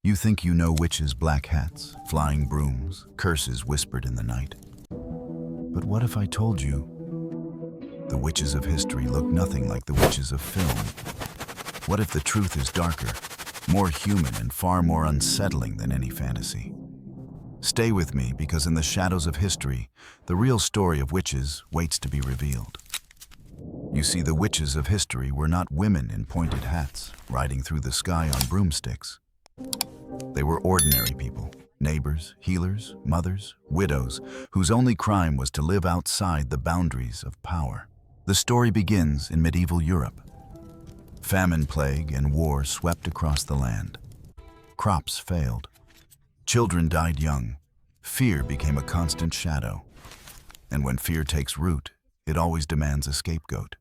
You think you know witches' black hats, flying brooms, curses whispered in the night. But what if I told you the witches of history look nothing like the witches of film? What if the truth is darker, more human, and far more unsettling than any fantasy? Stay with me, because in the shadows of history, the real story of witches waits to be revealed. You see, the witches of history were not women in pointed hats, riding through the sky on broomsticks. They were ordinary people, neighbors, healers, mothers, widows, whose only crime was to live outside the boundaries of power. The story begins in medieval Europe. Famine, plague, and war swept across the land. Crops failed. Children died young. Fear became a constant shadow. And when fear takes root, it always demands a scapegoat.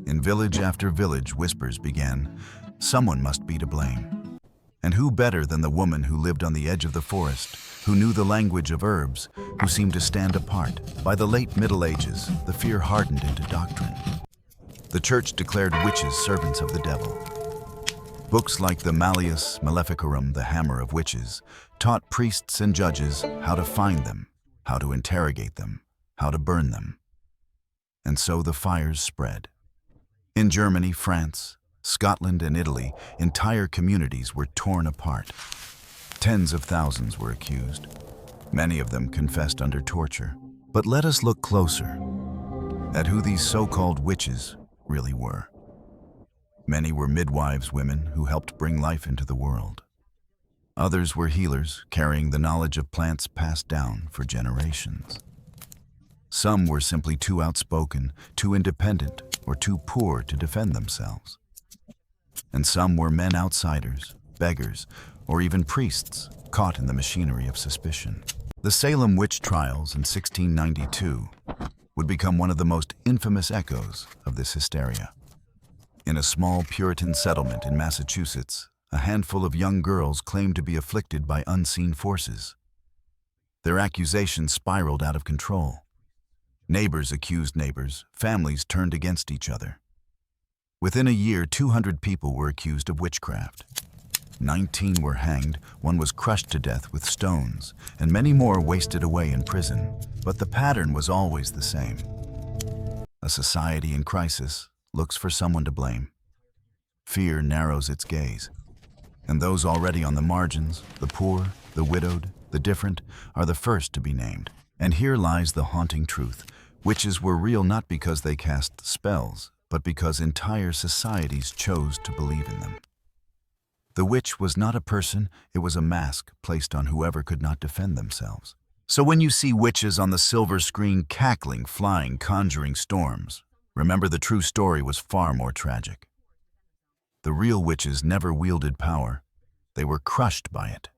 In village after village, whispers began. Someone must be to blame. And who better than the woman who lived on the edge of the forest, who knew the language of herbs, who seemed to stand apart? By the late Middle Ages, the fear hardened into doctrine. The church declared witches servants of the devil. Books like the Malleus Maleficarum, the Hammer of Witches, taught priests and judges how to find them, how to interrogate them, how to burn them. And so the fires spread. In Germany, France, Scotland, and Italy, entire communities were torn apart. Tens of thousands were accused. Many of them confessed under torture. But let us look closer at who these so-called witches really were. Many were midwives, women who helped bring life into the world. Others were healers, carrying the knowledge of plants passed down for generations. Some were simply too outspoken, too independent, or too poor to defend themselves. And some were men outsiders, beggars, or even priests, caught in the machinery of suspicion. The Salem Witch Trials in 1692 would become one of the most infamous echoes of this hysteria. In a small Puritan settlement in Massachusetts, a handful of young girls claimed to be afflicted by unseen forces. Their accusations spiraled out of control. Neighbors accused neighbors, families turned against each other. Within a year, 200 people were accused of witchcraft. 19 were hanged, one was crushed to death with stones, and many more wasted away in prison. But the pattern was always the same. A society in crisis looks for someone to blame. Fear narrows its gaze, and those already on the margins, the poor, the widowed, the different, are the first to be named. And here lies the haunting truth. Witches were real not because they cast spells, but because entire societies chose to believe in them. The witch was not a person, it was a mask placed on whoever could not defend themselves. So when you see witches on the silver screen cackling, flying, conjuring storms, remember the true story was far more tragic. The real witches never wielded power, they were crushed by it.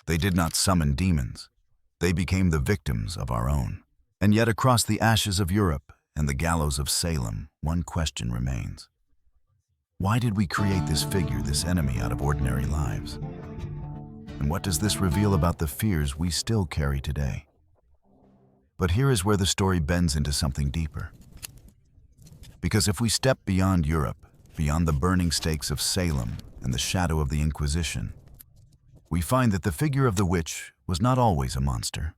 They did not summon demons, they became the victims of our own. And yet across the ashes of Europe and the gallows of Salem, one question remains. Why did we create this figure, this enemy, out of ordinary lives? And what does this reveal about the fears we still carry today? But here is where the story bends into something deeper. Because if we step beyond Europe, beyond the burning stakes of Salem and the shadow of the Inquisition, we find that the figure of the witch was not always a monster.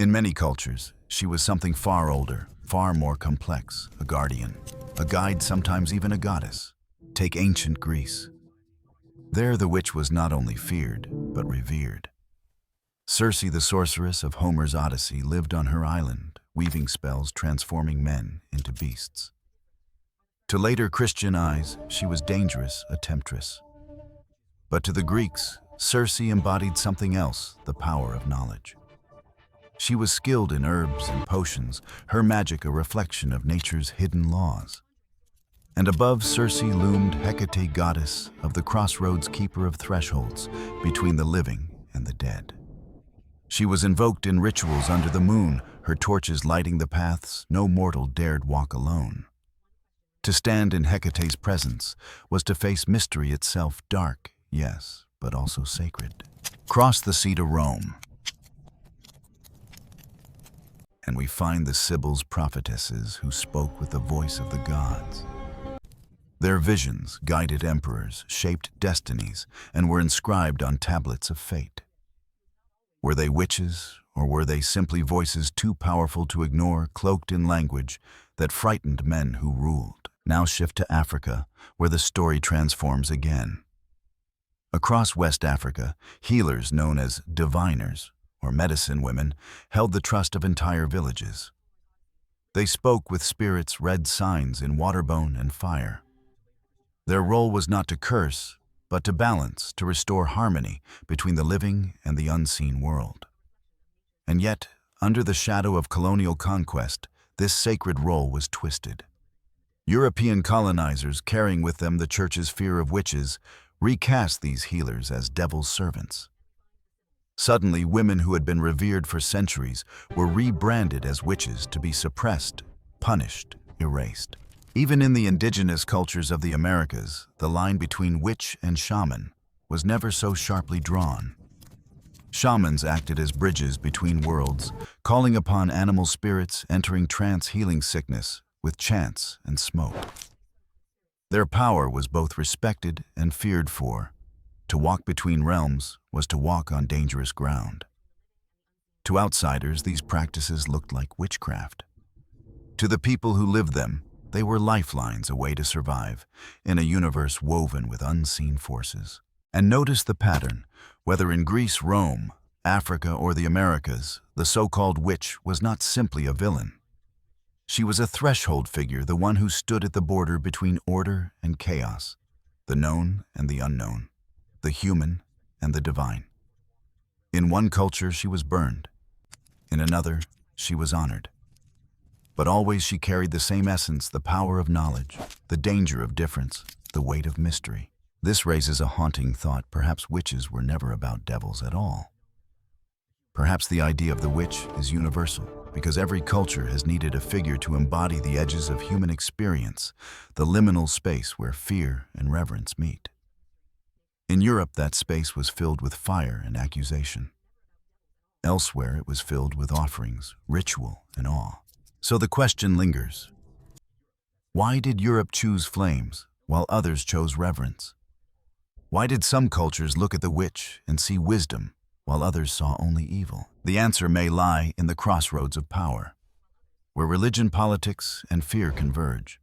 In many cultures, she was something far older, far more complex, a guardian, a guide, sometimes even a goddess. Take ancient Greece. There the witch was not only feared, but revered. Circe, the sorceress of Homer's Odyssey, lived on her island, weaving spells transforming men into beasts. To later Christian eyes, she was dangerous, a temptress. But to the Greeks, Circe embodied something else, the power of knowledge. She was skilled in herbs and potions, her magic a reflection of nature's hidden laws. And above Circe loomed Hecate, goddess of the crossroads, keeper of thresholds between the living and the dead. She was invoked in rituals under the moon, her torches lighting the paths no mortal dared walk alone. To stand in Hecate's presence was to face mystery itself, dark, yes, but also sacred. Cross the sea to Rome, and we find the Sibyls, prophetesses who spoke with the voice of the gods. Their visions guided emperors, shaped destinies, and were inscribed on tablets of fate. Were they witches, or were they simply voices too powerful to ignore, cloaked in language that frightened men who ruled? Now shift to Africa, where the story transforms again. Across West Africa, healers known as diviners, or medicine women, held the trust of entire villages. They spoke with spirits, read signs in waterbone and fire. Their role was not to curse, but to balance, to restore harmony between the living and the unseen world. And yet, under the shadow of colonial conquest, this sacred role was twisted. European colonizers, carrying with them the church's fear of witches, recast these healers as devil's servants. Suddenly, women who had been revered for centuries were rebranded as witches to be suppressed, punished, erased. Even in the indigenous cultures of the Americas, the line between witch and shaman was never so sharply drawn. Shamans acted as bridges between worlds, calling upon animal spirits, entering trance, healing sickness with chants and smoke. Their power was both respected and feared for. To walk between realms was to walk on dangerous ground. To outsiders, these practices looked like witchcraft. To the people who lived them, they were lifelines, a way to survive in a universe woven with unseen forces. And notice the pattern. Whether in Greece, Rome, Africa, or the Americas, the so-called witch was not simply a villain. She was a threshold figure, the one who stood at the border between order and chaos, the known and the unknown, the human and the divine. In one culture, she was burned. In another, she was honored. But always she carried the same essence, the power of knowledge, the danger of difference, the weight of mystery. This raises a haunting thought. Perhaps witches were never about devils at all. Perhaps the idea of the witch is universal, because every culture has needed a figure to embody the edges of human experience, the liminal space where fear and reverence meet. In Europe, that space was filled with fire and accusation. Elsewhere, it was filled with offerings, ritual, and awe. So the question lingers. Why did Europe choose flames, while others chose reverence? Why did some cultures look at the witch and see wisdom, while others saw only evil? The answer may lie in the crossroads of power, where religion, politics, and fear converge.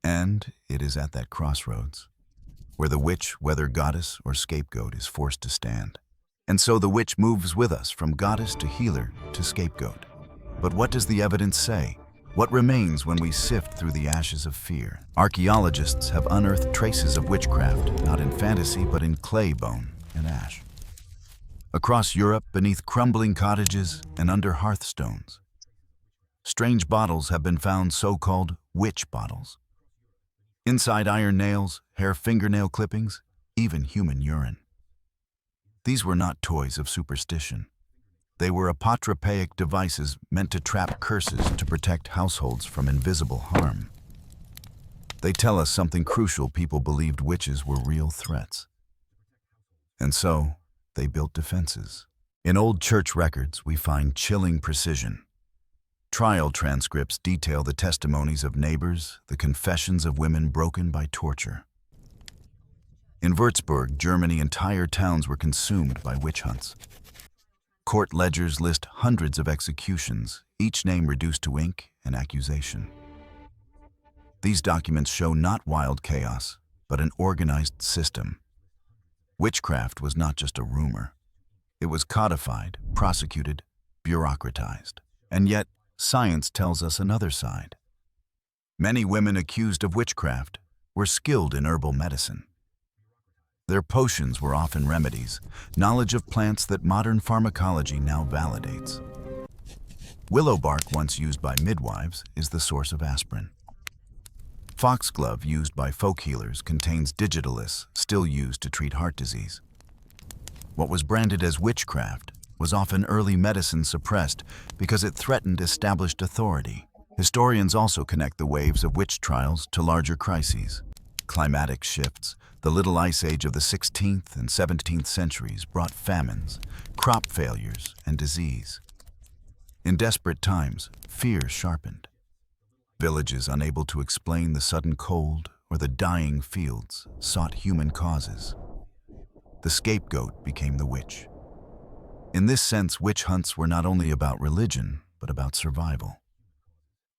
And it is at that crossroads where the witch, whether goddess or scapegoat, is forced to stand. And so the witch moves with us from goddess to healer to scapegoat. But what does the evidence say? What remains when we sift through the ashes of fear? Archaeologists have unearthed traces of witchcraft, not in fantasy, but in clay, bone, and ash. Across Europe, beneath crumbling cottages and under hearthstones, strange bottles have been found, so-called witch bottles. Inside iron nails, hair fingernail clippings, even human urine. These were not toys of superstition. They were apotropaic devices meant to trap curses to protect households from invisible harm. They tell us something crucial. People believed witches were real threats. And so, they built defenses. In old church records, we find chilling precision. Trial transcripts detail the testimonies of neighbors, the confessions of women broken by torture. In Würzburg, Germany, entire towns were consumed by witch hunts. Court ledgers list hundreds of executions, each name reduced to ink and accusation. These documents show not wild chaos, but an organized system. Witchcraft was not just a rumor. It was codified, prosecuted, bureaucratized. And yet, science tells us another side. Many women accused of witchcraft were skilled in herbal medicine. Their potions were often remedies, knowledge of plants that modern pharmacology now validates. Willow bark, once used by midwives, is the source of aspirin. Foxglove, used by folk healers, contains digitalis, still used to treat heart disease. What was branded as witchcraft was often early medicine suppressed because it threatened established authority. Historians also connect the waves of witch trials to larger crises. Climatic shifts, the Little Ice Age of the 16th and 17th centuries brought famines, crop failures, and disease. In desperate times, fear sharpened. Villages unable to explain the sudden cold or the dying fields sought human causes. The scapegoat became the witch. In this sense, witch hunts were not only about religion, but about survival.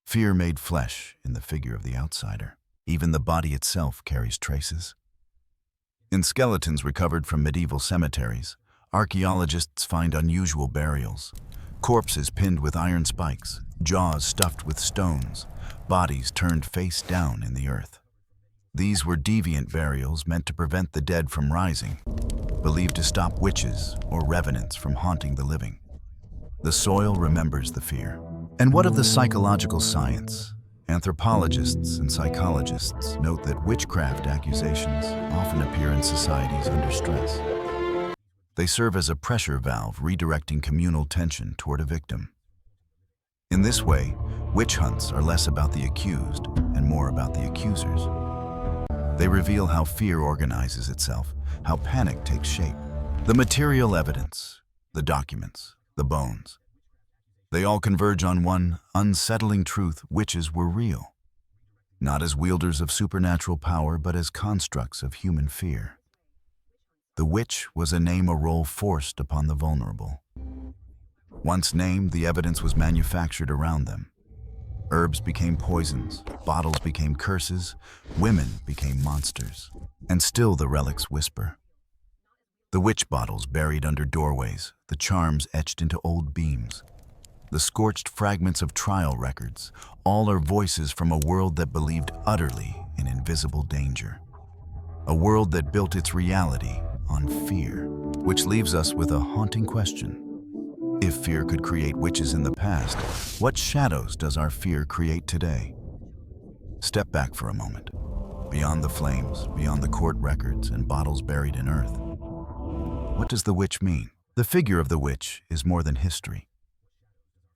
Fear made flesh in the figure of the outsider. Even the body itself carries traces. In skeletons recovered from medieval cemeteries, archaeologists find unusual burials. Corpses pinned with iron spikes, jaws stuffed with stones, bodies turned face down in the earth. These were deviant burials meant to prevent the dead from rising, believed to stop witches or revenants from haunting the living. The soil remembers the fear. And what of the psychological science? Anthropologists and psychologists note that witchcraft accusations often appear in societies under stress. They serve as a pressure valve redirecting communal tension toward a victim. In this way, witch hunts are less about the accused and more about the accusers. They reveal how fear organizes itself, how panic takes shape. The material evidence, the documents, the bones, they all converge on one unsettling truth: witches were real. Not as wielders of supernatural power, but as constructs of human fear. The witch was a name, a role forced upon the vulnerable. Once named, the evidence was manufactured around them. Herbs became poisons, bottles became curses, women became monsters. And still the relics whisper. The witch bottles buried under doorways, the charms etched into old beams, the scorched fragments of trial records, all are voices from a world that believed utterly in invisible danger. A world that built its reality on fear, which leaves us with a haunting question. If fear could create witches in the past, what shadows does our fear create today? Step back for a moment. Beyond the flames, beyond the court records and bottles buried in earth. What does the witch mean? The figure of the witch is more than history.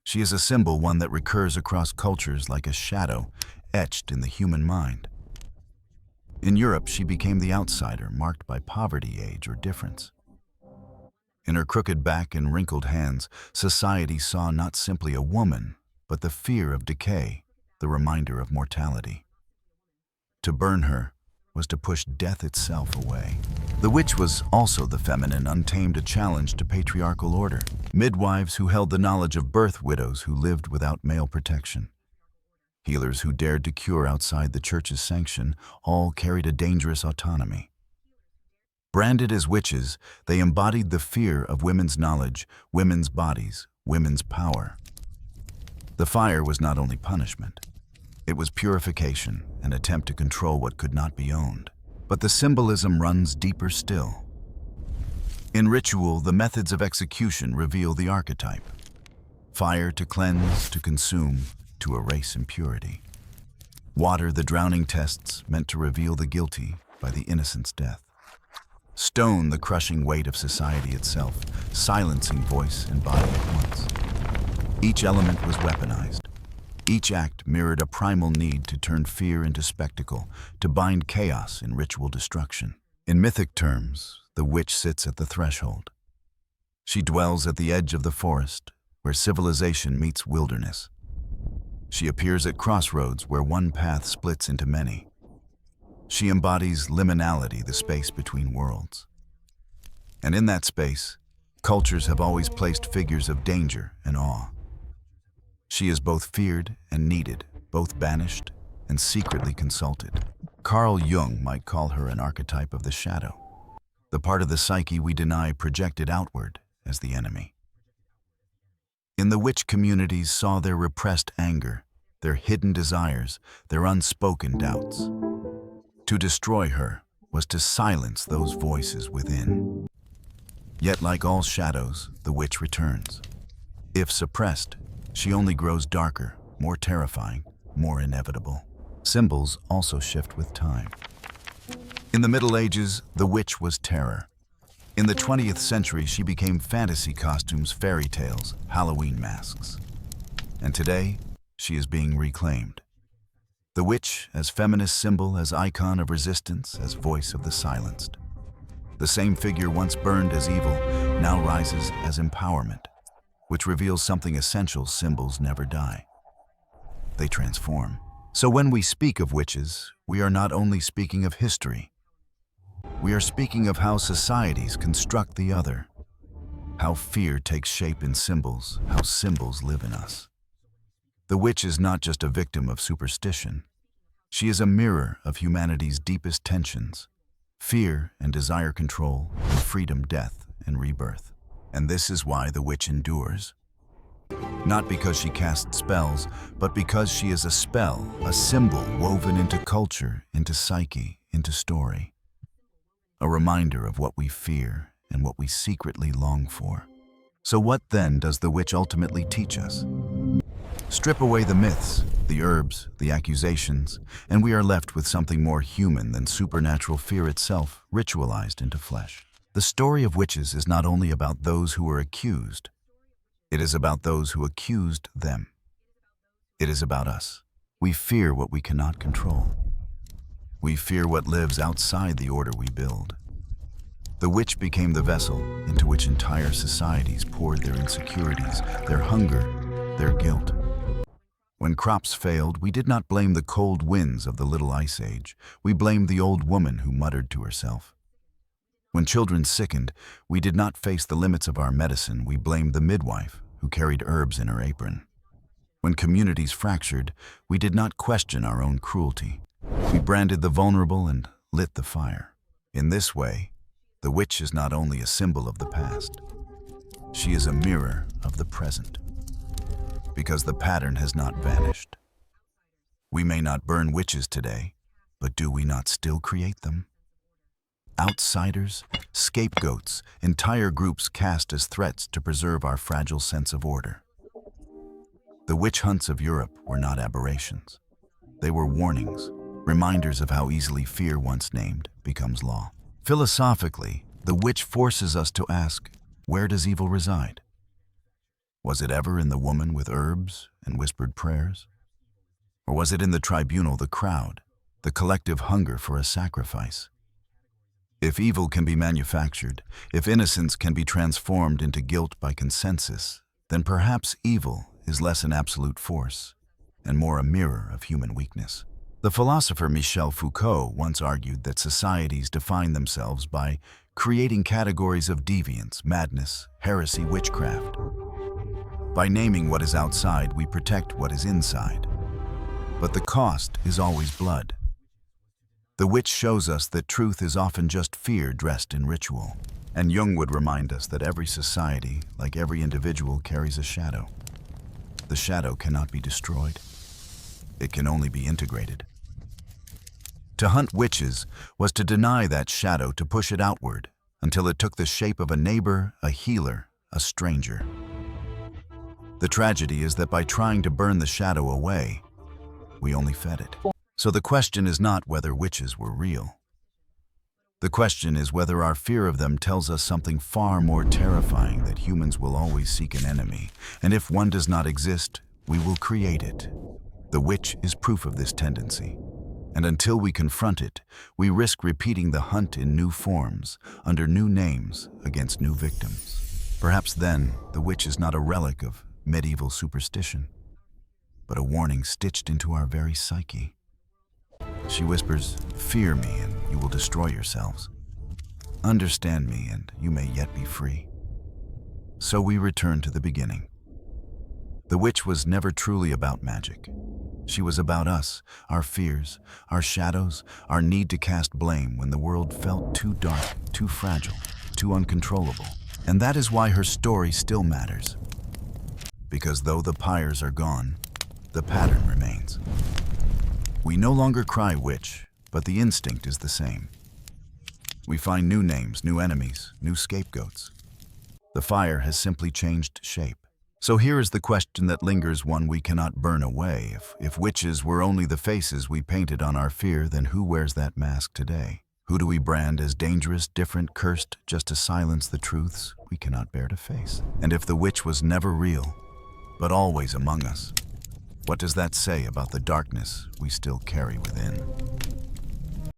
She is a symbol, one that recurs across cultures like a shadow etched in the human mind. In Europe, she became the outsider, marked by poverty, age, or difference. In her crooked back and wrinkled hands, society saw not simply a woman, but the fear of decay, the reminder of mortality. To burn her was to push death itself away. The witch was also the feminine, untamed, a challenge to patriarchal order. Midwives who held the knowledge of birth, widows who lived without male protection, healers who dared to cure outside the church's sanction, all carried a dangerous autonomy. Branded as witches, they embodied the fear of women's knowledge, women's bodies, women's power. The fire was not only punishment. It was purification, an attempt to control what could not be owned. But the symbolism runs deeper still. In ritual, the methods of execution reveal the archetype. Fire to cleanse, to consume, to erase impurity. Water, the drowning tests, meant to reveal the guilty by the innocent's death. Stone, the crushing weight of society itself, silencing voice and body at once. Each element was weaponized. Each act mirrored a primal need to turn fear into spectacle, to bind chaos in ritual destruction. In mythic terms, the witch sits at the threshold. She dwells at the edge of the forest, where civilization meets wilderness. She appears at crossroads where one path splits into many. She embodies liminality, the space between worlds. And in that space, cultures have always placed figures of danger and awe. She is both feared and needed, both banished and secretly consulted. Carl Jung might call her an archetype of the shadow, the part of the psyche we deny projected outward as the enemy. In the witch communities saw their repressed anger, their hidden desires, their unspoken doubts. To destroy her was to silence those voices within. Yet like all shadows, the witch returns. If suppressed, she only grows darker, more terrifying, more inevitable. Symbols also shift with time. In the Middle Ages, the witch was terror. In the 20th century, she became fantasy costumes, fairy tales, Halloween masks. And today, she is being reclaimed. The witch as feminist symbol, as icon of resistance, as voice of the silenced. The same figure once burned as evil now rises as empowerment, which reveals something essential: symbols never die. They transform. So when we speak of witches, we are not only speaking of history. We are speaking of how societies construct the other, how fear takes shape in symbols, how symbols live in us. The witch is not just a victim of superstition. She is a mirror of humanity's deepest tensions: fear and desire control, and freedom, death, and rebirth. And this is why the witch endures. Not because she casts spells, but because she is a spell, a symbol woven into culture, into psyche, into story. A reminder of what we fear and what we secretly long for. So what then does the witch ultimately teach us? Strip away the myths, the herbs, the accusations, and we are left with something more human than supernatural fear itself, ritualized into flesh. The story of witches is not only about those who were accused, it is about those who accused them. It is about us. We fear what we cannot control. We fear what lives outside the order we build. The witch became the vessel into which entire societies poured their insecurities, their hunger, their guilt. When crops failed, we did not blame the cold winds of the Little Ice Age. We blamed the old woman who muttered to herself. When children sickened, we did not face the limits of our medicine. We blamed the midwife who carried herbs in her apron. When communities fractured, we did not question our own cruelty. We branded the vulnerable and lit the fire. In this way, the witch is not only a symbol of the past, she is a mirror of the present. Because the pattern has not vanished. We may not burn witches today, but do we not still create them? Outsiders, scapegoats, entire groups cast as threats to preserve our fragile sense of order. The witch hunts of Europe were not aberrations. They were warnings, reminders of how easily fear once named becomes law. Philosophically, the witch forces us to ask, where does evil reside? Was it ever in the woman with herbs and whispered prayers? Or was it in the tribunal, the crowd, the collective hunger for a sacrifice? If evil can be manufactured, if innocence can be transformed into guilt by consensus, then perhaps evil is less an absolute force and more a mirror of human weakness. The philosopher Michel Foucault once argued that societies define themselves by creating categories of deviance, madness, heresy, witchcraft. By naming what is outside, we protect what is inside. But the cost is always blood. The witch shows us that truth is often just fear dressed in ritual. And Jung would remind us that every society, like every individual, carries a shadow. The shadow cannot be destroyed. It can only be integrated. To hunt witches was to deny that shadow, to push it outward until it took the shape of a neighbor, a healer, a stranger. The tragedy is that by trying to burn the shadow away, we only fed it. So the question is not whether witches were real. The question is whether our fear of them tells us something far more terrifying, that humans will always seek an enemy, and if one does not exist, we will create it. The witch is proof of this tendency. And until we confront it, we risk repeating the hunt in new forms, under new names, against new victims. Perhaps then, the witch is not a relic of medieval superstition, but a warning stitched into our very psyche. She whispers, "Fear me and you will destroy yourselves. Understand me and you may yet be free." So we return to the beginning. The witch was never truly about magic. She was about us, our fears, our shadows, our need to cast blame when the world felt too dark, too fragile, too uncontrollable. And that is why her story still matters. Because though the pyres are gone, the pattern remains. We no longer cry witch, but the instinct is the same. We find new names, new enemies, new scapegoats. The fire has simply changed shape. So here is the question that lingers, one we cannot burn away. If witches were only the faces we painted on our fear, then who wears that mask today? Who do we brand as dangerous, different, cursed, just to silence the truths we cannot bear to face? And if the witch was never real, but always among us, what does that say about the darkness we still carry within?